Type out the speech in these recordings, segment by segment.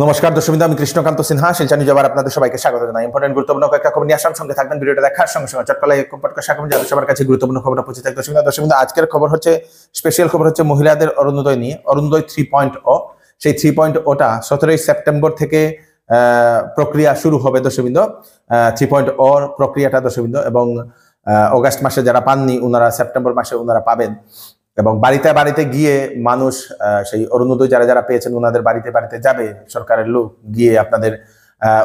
নমস্কার দর্শকবৃন্দ, আমি কৃষ্ণকান্ত সিনহা শিলচর নিউজ আবার আপনাদের সবাইকে স্বাগত জানাই। ইম্পর্টেন্ট গুরুত্বপূর্ণ কয়েকটা খবর নিয়ে আসার সঙ্গে থাকবেন। ভিডিওটা দেখার সঙ্গে সঙ্গে চটকলা কম্পার্টকে স্বাগত জানাই। সবার কাছে গুরুত্বপূর্ণ খবরটা পৌঁছে থাকবে। দর্শকবৃন্দ, আজকের খবর হচ্ছে স্পেশাল খবর হচ্ছে মহিলাদের অরুণোদয় নিয়ে। অরুণোদয় 3.0 সেই 3.0টা 17 সেপ্টেম্বর থেকে প্রক্রিয়া শুরু হবে দর্শকবৃন্দ। 3.0 প্রক্রিয়াটা দর্শকবৃন্দ, এবং অগাস্ট মাসে যারা পাননি ওনারা সেপ্টেম্বর মাসে ওনারা পাবেন। এবং বাড়িতে বাড়িতে গিয়ে মানুষ সেই অরুণোদয় যারা যারা পেয়েছেন ওনাদের বাড়িতে বাড়িতে যাবে সরকারের লোক গিয়ে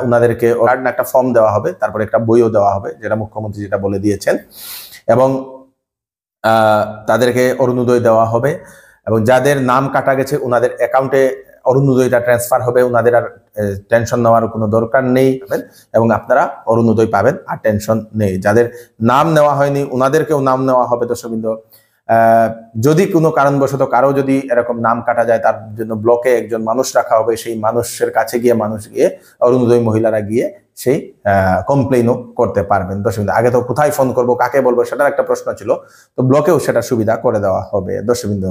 ওনাদেরকে একটা ফর্ম দেওয়া হবে, তারপরে একটা বইও দেওয়া হবে, যেটা মুখ্যমন্ত্রী যেটা বলে দিয়েছেন, এবং তাদেরকে অরুণোদয় দেওয়া হবে। এবং যাদের নাম কাটা গেছে ওনাদের অ্যাকাউন্টে অরুণোদয়টা ট্রান্সফার হবে, ওনাদের আর টেনশন নেওয়ার কোনো দরকার নেই, এবং আপনারা অরুণোদয় পাবেন আর টেনশন নেই। যাদের নাম নেওয়া হয়নি ওনাদেরকেও নাম নেওয়া হবে দর্শকবৃন্দ। যদি কোনো কারণবশত কারো যদি এরকম নাম কাটা যায় তার জন্য ব্লকে একজন মানুষ রাখা হবে, সেই মানুষের কাছে গিয়ে অরুণোদয় মহিলারা গিয়ে সেই কমপ্লেইনও করতে পারবেন দর্শকবৃন্দ। আগে তো কোথায় ফোন করব, কাকে বলবো, সেটার একটা প্রশ্ন ছিল, তো ব্লকেও সেটা সুবিধা করে দেওয়া হবে দর্শকবৃন্দ।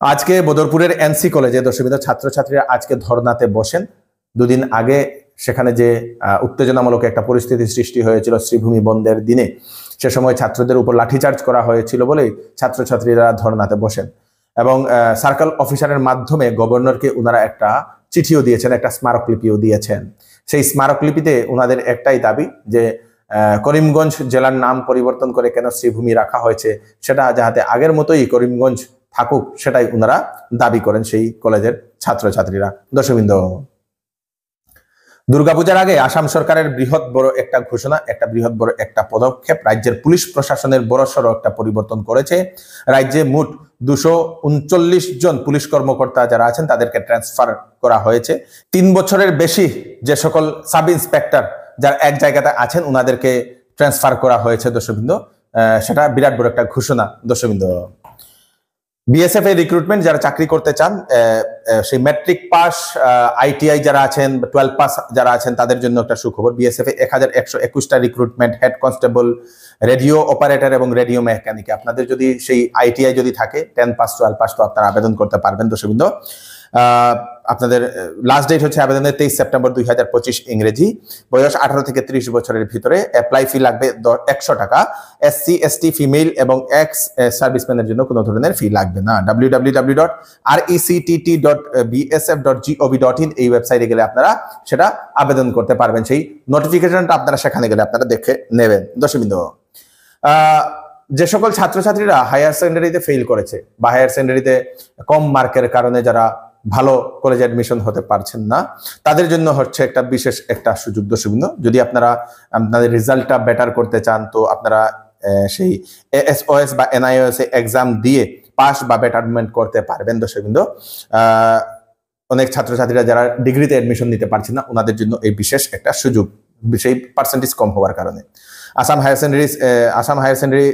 আজকে বদরপুরের এনসি কলেজে দর্শকবৃন্দ ছাত্রছাত্রীরা আজকে ধর্নাতে বসেন। দুদিন আগে সেখানে যে উত্তেজনামূলক একটা পরিস্থিতি সৃষ্টি হয়েছিল শ্রীভূমি বন্ধের দিনে, সে সময় ছাত্রদের উপর লাঠিচার্জ করা হয়েছিল বলেই ছাত্রছাত্রীরা ধর্নাতে বসেন। এবং সার্কেল অফিসারের মাধ্যমে গভর্নরকে ওনারা একটা চিঠিও দিয়েছেন, একটা স্মারকলিপিও দিয়েছেন। সেই স্মারকলিপিতে ওনাদের একটাই দাবি যে করিমগঞ্জ জেলার নাম পরিবর্তন করে কেন শ্রীভূমি রাখা হয়েছে সেটা যাতে আগের মতোই করিমগঞ্জ থাকুক, সেটাই ওনারা দাবি করেন সেই কলেজের ছাত্রছাত্রীরা দর্শকবৃন্দ। দুর্গাপূজার আগে আসাম সরকারের বৃহৎ বড় একটা ঘোষণা, বৃহৎ বড় একটা পদক্ষেপ। রাজ্যের পুলিশ প্রশাসনের বড়সড় একটা পরিবর্তন করেছে। রাজ্যে মোট 239 জন পুলিশ কর্মকর্তা যারা আছেন তাদেরকে ট্রান্সফার করা হয়েছে। 3 বছরের বেশি যে সকল সাব ইন্সপেক্টর যারা এক জায়গাতে আছেন ওনাদেরকে ট্রান্সফার করা হয়েছে দর্শকবৃন্দ। সেটা বিরাট বড় একটা ঘোষণা দর্শকবৃন্দ। বিএসএফ এর রিক্রুটমেন্ট যারা চাকরি করতে চান, সেই ম্যাট্রিক পাস, আইটিআই যারা আছেন, 12 পাস যারা আছেন তাদের জন্য একটা সুখবর। বিএসএফ এ 1121টা recruitment, head constable, radio operator এবং রেডিও মেকানিক। আপনাদের যদি সেই আইটিআই যদি থাকে 10 পাস 12 পাস, তো আপনারা আবেদন করতে পারবেন দর্শকবৃন্দ। আপনাদের লাস্ট ডেট হচ্ছে আবেদনের 23 সেপ্টেম্বর 2025 ইংরেজি। বয়স 18 থেকে 30 বছরের ভিতরে। অ্যাপ্লাই ফি লাগবে 100 টাকা। এসসি এসটি ফিমেল এবং এক্স সার্ভিসম্যানের জন্য কোনো ধরনের ফি লাগবে না। www.rectt.bsf.gov.in এই ওয়েবসাইটে গেলে আপনারা সেটা আবেদন করতে পারবেন। সেই নোটিফিকেশনটা আপনারা সেখানে গেলে আপনারা দেখে নেবেন দর্শকবৃন্দ। যে সকল ছাত্রছাত্রীরা হায়ার সেকেন্ডারিতে ফেল করেছে বা হায়ার সেকেন্ডারিতে কম মার্কের কারণে যারা ভালো কলেজে অ্যাডমিশন হতে পারছেন না, তাদের জন্য হচ্ছে একটা বিশেষ একটা সুযোগ দর্শকবৃন্দ। যদি আপনারা আপনাদের রেজাল্টটা বেটার করতে চান, তো আপনারা সেই এএসওএস বা এনআইওএস এক্সাম দিয়ে পাস বা বেটারমেন্ট করতে পারবেন দর্শকবৃন্দ। অনেক ছাত্রছাত্রীরা যারা ডিগ্রিতে অ্যাডমিশন নিতে পারছেন না ওনাদের জন্য এই বিশেষ একটা সুযোগ, সেই পার্সেন্টেজ কম হওয়ার কারণে। আসাম হায়ার সেকেন্ডারি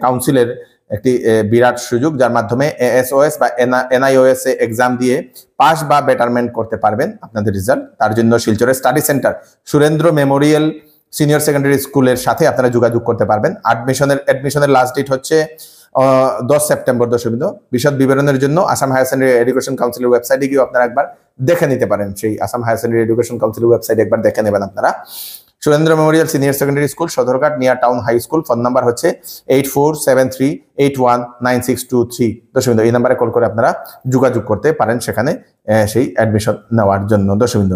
কাউন্সিলের একটি বিরাট সুযোগ, যার মাধ্যমে এএসওএস বা এনআইওএস এক্সাম দিয়ে পাস বা বেটারমেন্ট করতে পারবেন আপনাদের রেজাল্ট। তার জন্য শিলচরের study centre Surendra memorial senior secondary স্কুলের সাথে আপনারা যোগাযোগ করতে পারবেন। অ্যাডমিশনের লাস্ট ডেট হচ্ছে 10 সেপ্টেম্বর দর্শকবৃন্দ। বিশদ বিবরণের জন্য আসাম হায়ার সেকেন্ডারি এডুকেশন কাউন্সিলের ওয়েবসাইটে গিয়ে আপনারা একবার দেখে নিতে পারেন। সেই আসাম হায়ার সেকেন্ডারি এডুকেশন কাউন্সিলের ওয়েবসাইটে একবার দেখে নেবেন আপনারা। Surendra memorial senior secondary school, Sadarghat, near town high school. Phone number হচ্ছে 8473819623 দর্শকবৃন্দ। এই নাম্বারে কল করে আপনারা যোগাযোগ করতে পারেন সেখানে সেই অ্যাডমিশন নেওয়ার জন্য দর্শকবৃন্দ।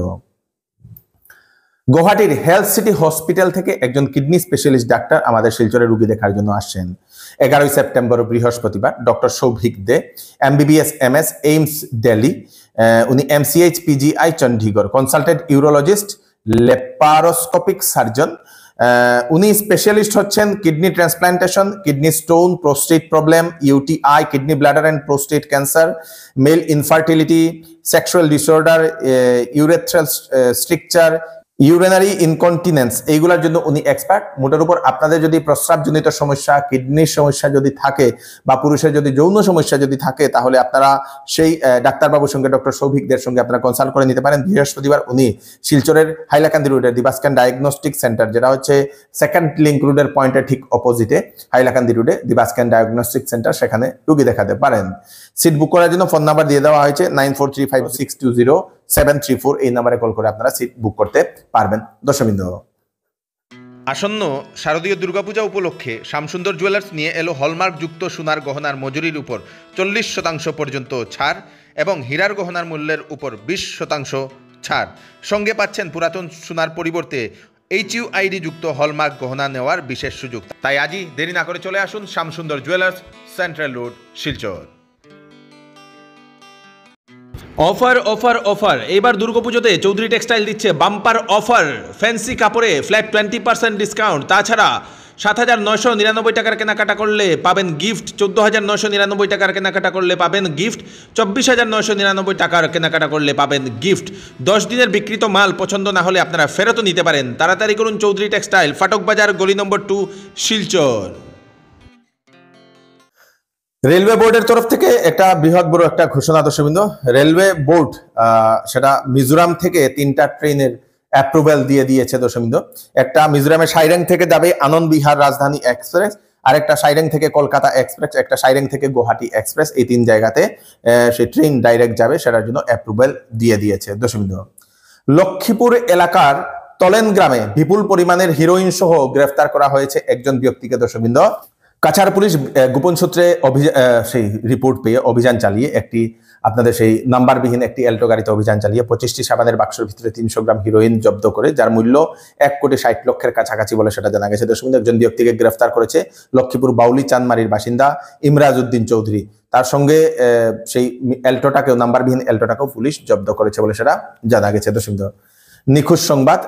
গুয়াহাটির হেলথ সিটি হসপিটাল থেকে একজন কিডনি স্পেশালিস্ট ডাক্তার আমাদের শিলচরে রোগী দেখার জন্য আসছেন। 11 সেপ্টেম্বর বৃহস্পতিবার doctor Souvik De, MBBS MS, AIIMS Delhi. উনি MCH PGI Chandigarh, consultant urologist, laparoscopic surgeon. উনি স্পেশালিস্ট হচ্ছেন kidney transplantation, kidney stone, prostate problem, UTI, kidney bladder and prostate cancer, male infertility, sexual disorder, urethral stricture, urinary incontinence, এইগুলোর জন্য উনি expert. মোটের উপর আপনাদের যদি প্রস্রাবজনিত সমস্যা, কিডনির সমস্যা যদি থাকে বা পুরুষের যদি যৌন সমস্যা যদি থাকে, তাহলে আপনারা সেই ডাক্তারবাবুর সঙ্গে ডক্টর সৌভিকদের সঙ্গে আপনারা কনসাল্ট করে নিতে পারেন। বৃহস্পতিবার উনি শিলচরের হাইলাকান্দি রোডের দিবাসকান ডায়াগনস্টিক সেন্টার, যেটা হচ্ছে সেকেন্ড লিঙ্ক রোডের পয়েন্টের ঠিক অপোজিটে হাইলাকান্দি রোডে দিবাসকান ডায়াগনস্টিক সেন্টার, সেখানে রোগী দেখাতে পারেন। সিট বুক করার জন্য ফোন নাম্বার দিয়ে দেওয়া হয়েছে 9435620700 734 এই নাম্বারে কল করে আপনারা সিট বুক করতে পারবেন। দর্শকবৃন্দ, আসন্ন শারদীয় দুর্গাপূজা উপলক্ষে শ্যামসুন্দর জুয়েলার্স নিয়ে এলো হলমার্কযুক্ত সোনার গহনার মজুরির উপর 40% পর্যন্ত ছাড় এবং হীরার গহনার মূল্যের উপর 20% ছাড়। সঙ্গে পাচ্ছেন পুরাতন সোনার পরিবর্তে HUID যুক্ত হলমার্ক গহনা নেওয়ার বিশেষ সুযোগ। তাই আজই দেরি না করে চলে আসুন Shyamsundar jewellers, central road, Silchar. Offer offer offer, এইবার দুর্গাপুজোতে চৌধুরী টেক্সটাইল দিচ্ছে বাম্পার অফার। ফ্যান্সি কাপড়ে ফ্ল্যাট 20% ডিসকাউন্ট। তাছাড়া 7,999 টাকার কেনাকাটা করলে পাবেন গিফট, 14,999 টাকার কেনাকাটা করলে পাবেন গিফট, 24,999 টাকার কেনাকাটা করলে পাবেন গিফট। 10 দিনের বিক্রিত মাল পছন্দ না হলে আপনারা ফেরতও নিতে পারেন। তাড়াতাড়ি করুন, চৌধুরী টেক্সটাইল, ফাটক বাজার, গলি নম্বর 2, শিলচর। রেলওয়ে বোর্ডের তরফ থেকে একটা বৃহৎ বড় একটা ঘোষণা। দর্শকবৃন্দ, রেলওয়ে বোর্ড সেটা মিজোরাম থেকে 3টা ট্রেনের অ্যাপ্রুভাল দিয়ে দিয়েছে। দর্শকবৃন্দ, একটা মিজোরামের সাইরেং থেকে যাবে আনন্দ বিহার রাজধানী এক্সপ্রেস, আর একটা সাইরেং থেকে কলকাতা এক্সপ্রেস, একটা সাইরেং থেকে গুয়াহাটি এক্সপ্রেস। এই 3 জায়গাতে সেই ট্রেন ডাইরেক্ট যাবে, সেটার জন্য অ্যাপ্রুভাল দিয়ে দিয়েছে। দর্শকবৃন্দ, লক্ষ্মীপুর এলাকার তলেন গ্রামে বিপুল পরিমাণের হিরোইন সহ গ্রেফতার করা হয়েছে একজন ব্যক্তিকে। দর্শকবৃন্দ, কাছাড় পুলিশ গোপন সূত্রে সেই রিপোর্ট পেয়ে অভিযান চালিয়ে একটি আপনাদের সেই নাম্বারবিহীন একটি অ্যাল্টো গাড়িতে অভিযান চালিয়ে 25টি সাবানের বাক্সের ভিতরে 300 গ্রাম হিরোইন জব্দ করে, যার মূল্য 1,60,00,000 কাছাকাছি বলে সেটা জানা গেছে। দর্শকবৃন্দ, একজন ব্যক্তিকে গ্রেফতার করেছে লক্ষ্মীপুর বাউলি চাঁদমারির বাসিন্দা ইমরাজ উদ্দিন চৌধুরী। তার সঙ্গে সেই অ্যাল্টোটাকেও, নাম্বারবিহীন অ্যাল্টোটাকেও পুলিশ জব্দ করেছে বলে সেটা জানা গেছে। দর্শকবৃন্দ, নিখোঁজ সংবাদ।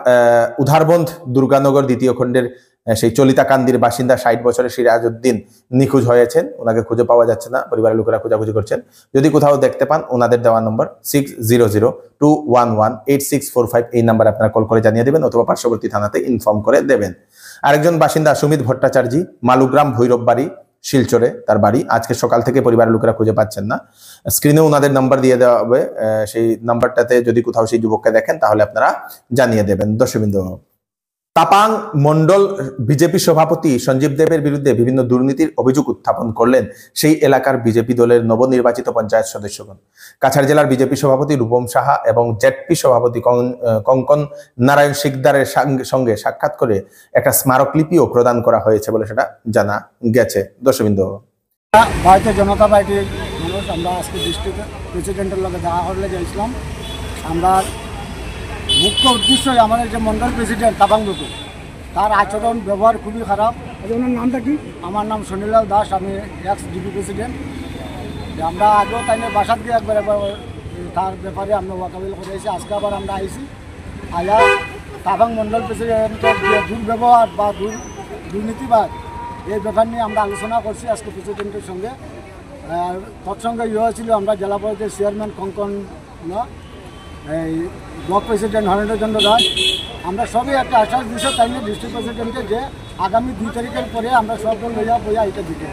উধারবন্দ দুর্গানগর 2য় খণ্ডের সেই চলিতাকান্দির বাসিন্দা 60 বছরের সিরাজ উদ্দিন নিখোঁজ হয়েছেন। ওনাকে খুঁজে পাওয়া যাচ্ছে না, পরিবারের লোকেরা খোঁজাখুঁজি করছেন। যদি কোথাও দেখতে পান, ওনাদের দেওয়া নম্বর 6002118645 এই নাম্বারে আপনারা কল করে জানিয়ে দেবেন অথবা পার্শ্ববর্তী থানাতে ইনফর্ম করে দেবেন। আরেকজন বাসিন্দা সুমিত ভট্টাচার্য, মালুগ্রাম ভৈরব বাড়ি, শিলচরে তার বাড়ি। আজকে সকাল থেকে পরিবারের লোকেরা খুঁজে পাচ্ছেন না। স্ক্রিনে ওনাদের নাম্বার দিয়ে দেওয়া হবে, সেই নাম্বারটাতে যদি কোথাও সেই যুবককে দেখেন তাহলে আপনারা জানিয়ে দেবেন। দর্শকবৃন্দ, তাপাং মন্ডল বিজেপি সভাপতি সঞ্জীব দেবের বিরুদ্ধে বিভিন্ন দুর্নীতির অভিযোগ উত্থাপন করলেন সেই এলাকার বিজেপি দলের নবনির্বাচিত পঞ্চায়েত সদস্যগণ। কাছাড় জেলার বিজেপি সভাপতি রূপম সাহা এবং জেডপি সভাপতি কঙ্কন নারায়ণ শিকদারের সঙ্গে সাক্ষাৎ করে একটা স্মারকলিপিও প্রদান করা হয়েছে বলে সেটা জানা গেছে। দর্শকবৃন্দ, ভারতীয় জনতা পার্টির মানুষ আমরা আজকে ডিস্ট্রিক্ট প্রেসিডেন্টের লগে দেখা করলে যাইছিলাম। আমরা মুখ্য উদ্দেশ্যই আমাদের যে মন্ডল প্রেসিডেন্ট তাপাং লুকু, তার আচরণ ব্যবহার খুবই খারাপ। ওনার নামটা কি? আমার নাম সুনীলাল দাস, আমি ex-DP প্রেসিডেন্ট। আমরা আগেও তাই বাসাত গিয়ে একবার তার ব্যাপারে আমরা ওয়াকাবিল করে এসেছি। আজকে আবার আমরা আইছি, আয়া তাপাং মন্ডল প্রেসিডেন্টের যে দুর্ব্যবহার বা দুর্নীতিবাদ, এই ব্যাপার নিয়ে আমরা আলোচনা করছি আজকে প্রেসিডেন্টের সঙ্গে। তৎসঙ্গে ছিল আমরা জেলা পরিষদের চেয়ারম্যান কঙ্কন, এই ব্লক প্রেসিডেন্ট হরেন্দ্রচন্দ্র দাস। আমরা সবই একটা আশ্বাস দিচ্ছি তাই নিয়ে ডিস্ট্রিক্ট প্রেসিডেন্টকে যে আগামী 2 তারিখের পরে আমরা সব দল লইয়া বইয়া এটা দিতে।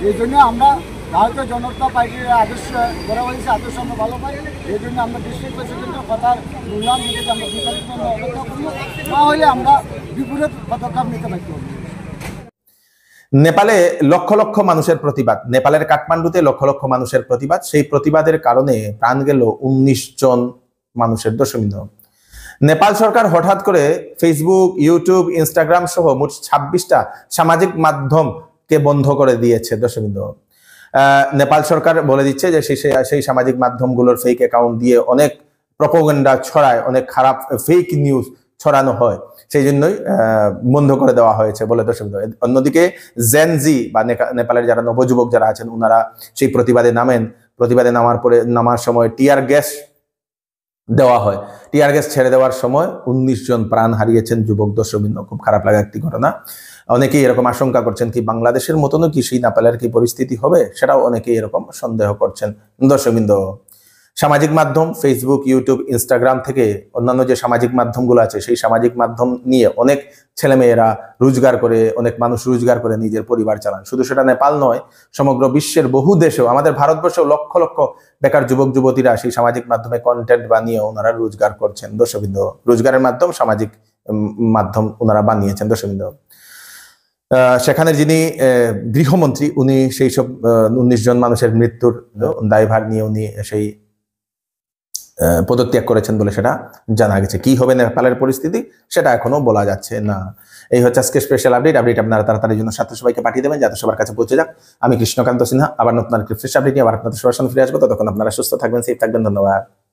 এই জন্য আমরা ভারতীয় জনতা পার্টির আদর্শ বরাবরই আদর্শ আমরা ভালো পাই। এই জন্য আমরা ডিস্ট্রিক্ট প্রেসিডেন্টের কথার মূল্যায়ন দিতে আমরা 2 তারিখ অপেক্ষা করবো, না হলে আমরা বিপরীত পদক্ষেপ নিতে বাধ্য হব। নেপালে লক্ষ লক্ষ মানুষের প্রতিবাদ, নেপালের কাঠমান্ডুতে লক্ষ লক্ষ মানুষের প্রতিবাদ। সেই প্রতিবাদের কারণে প্রাণ গেল 19 জন মানুষের। দর্শকবৃন্দ, নেপাল সরকার হঠাৎ করে ফেসবুক, ইউটিউব, ইনস্টাগ্রাম সহ মোট 26টা সামাজিক মাধ্যমকে বন্ধ করে দিয়েছে। দর্শকবৃন্দ, নেপাল সরকার বলে দিচ্ছে যে সেই সামাজিক মাধ্যমগুলোর ফেক অ্যাকাউন্ট দিয়ে অনেক প্রপাগান্ডা ছড়ায়, অনেক খারাপ ফেক নিউজ ছড়ানো হয়, সেই জন্যই বন্ধ করে দেওয়া হয়েছে বলে দর্শকবৃন্দ। অন্যদিকে জেনজি বা নেপালের যারা নবযুবক যারা আছেন, ওনারা সেই প্রতিবাদে নামেন। প্রতিবাদে নামার সময় টিয়ার গ্যাস দেওয়া হয়। টিয়ার গ্যাস ছেড়ে দেওয়ার সময় 19 জন প্রাণ হারিয়েছেন যুবক। দর্শকবৃন্দ, খুব খারাপ লাগা একটি ঘটনা। অনেকেই এরকম আশঙ্কা করছেন কি বাংলাদেশের মতনও কি সেই নেপালের কি পরিস্থিতি হবে, সেটাও অনেকেই এরকম সন্দেহ করছেন। দর্শকবৃন্দ, সামাজিক মাধ্যম ফেসবুক, ইউটিউব, ইনস্টাগ্রাম থেকে অন্যান্য যে সামাজিক মাধ্যমগুলো আছে, সেই সামাজিক মাধ্যম নিয়ে অনেক ছেলেমেয়েরা রোজগার করে, অনেক মানুষ রোজগার করে নিজের পরিবার চালান। শুধু সেটা নেপাল নয়, সমগ্র বিশ্বের বহু দেশেও, আমাদের ভারতবর্ষেও লক্ষ লক্ষ বেকার যুবক যুবতীরা সেই সামাজিক মাধ্যমে কন্টেন্ট বানিয়ে ওনারা রোজগার করছেন। দর্শকবৃন্দ, রোজগারের মাধ্যম সামাজিক মাধ্যম ওনারা বানিয়েছেন। দর্শকবৃন্দ, সেখানে যিনি গৃহমন্ত্রী, উনি সেই সব 19 জন মানুষের মৃত্যুর দায়ভার নিয়ে উনি সেই পদত্যাগ করেছেন বলে সেটা জানা গেছে। কি হবে নেপালের পরিস্থিতি সেটা এখনো বলা যাচ্ছে না। এই হচ্ছে আজকে স্পেশাল আপডেট আপনারা তাড়াতাড়ি জন্য সাথে সবাইকে পাঠিয়ে দেবেন যাতে সবার কাছে পৌঁছে যাক। আমি কৃষ্ণকান্ত সিনহা আবার নতুন আরেকটি ফ্রেশ আপডেট নিয়ে আবার আপনাদের সবার সামনে ফিরে আসবো। ততক্ষণ আপনারা সুস্থ থাকবেন, সেফ থাকবেন। ধন্যবাদ।